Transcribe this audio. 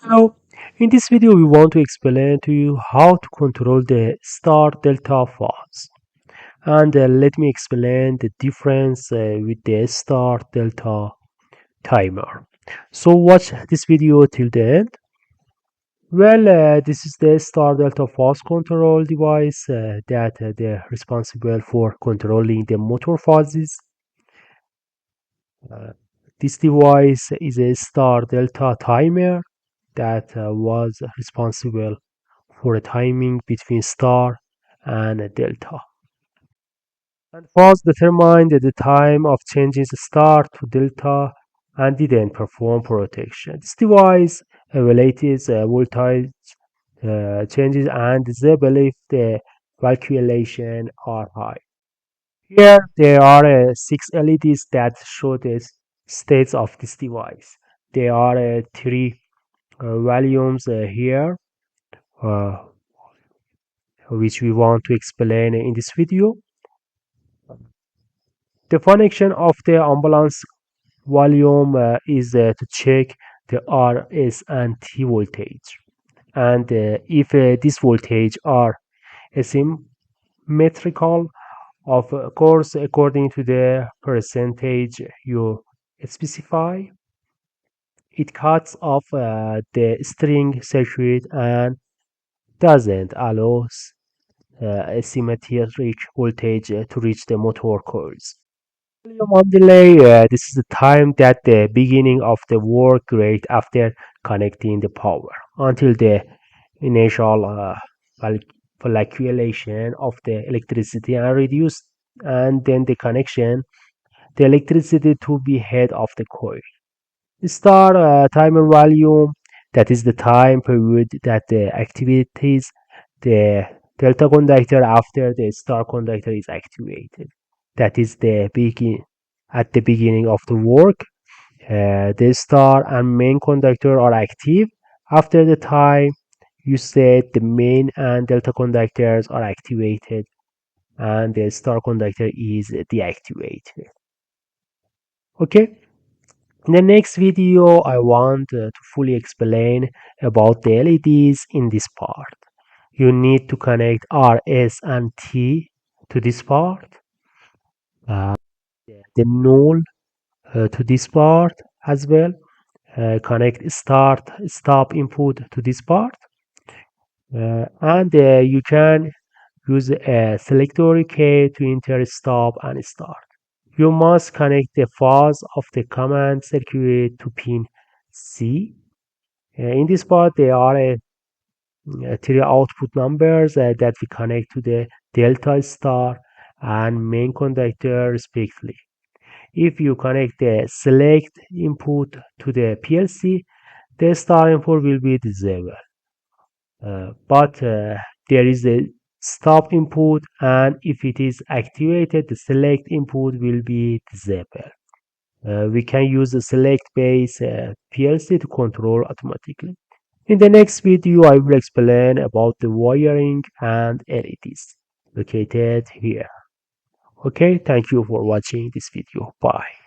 Hello, in this video we want to explain to you how to control the star delta phase. And let me explain the difference with the star delta timer. So watch this video till the end. This is the star delta phase control device that they're responsible for controlling the motor phases. Uh, this device is a star delta timer that was responsible for a timing between star and delta. And Fazh determined the time of changing star to delta and didn't perform protection. This device evaluates voltage changes and they believe the fluctuations are high. Here there are six LEDs that show the states of this device. There are three volumes here uh, which we want to explain in this video. The function of the unbalance volume is to check the RS and T voltage. And if these voltage are asymmetrical, of course, according to the percentage you specify, it cuts off the string circuit and doesn't allow asymmetric voltage to reach the motor coils. Volume on delay, this is the time that the beginning of the work rate after connecting the power until the initial fluctuation of the electricity and reduce and then the connection the electricity to be head of the coil. Start timer volume, that is the time period that the activities the delta conductor after the star conductor is activated. That is the begin at the beginning of the work. The star and main conductor are active. After the time you said the main and delta conductors are activated and the star conductor is deactivated. Okay. In the next video, I want to fully explain about the LEDs in this part. You need to connect R, S, and T to this part, uh, the null to this part as well. Connect start, stop input to this part, and you can use a selector key to enter stop and start. You must connect the fuzz of the command circuit to pin C. In this part, there are three output numbers that we connect to the delta star and main conductor respectively. If you connect the select input to the PLC, the star input will be disabled. But there is a stop input, and if it is activated, the select input will be disabled. We can use the select base PLC to control automatically. In the next video, I will explain about the wiring and LEDs located here. Okay, thank you for watching this video. Bye.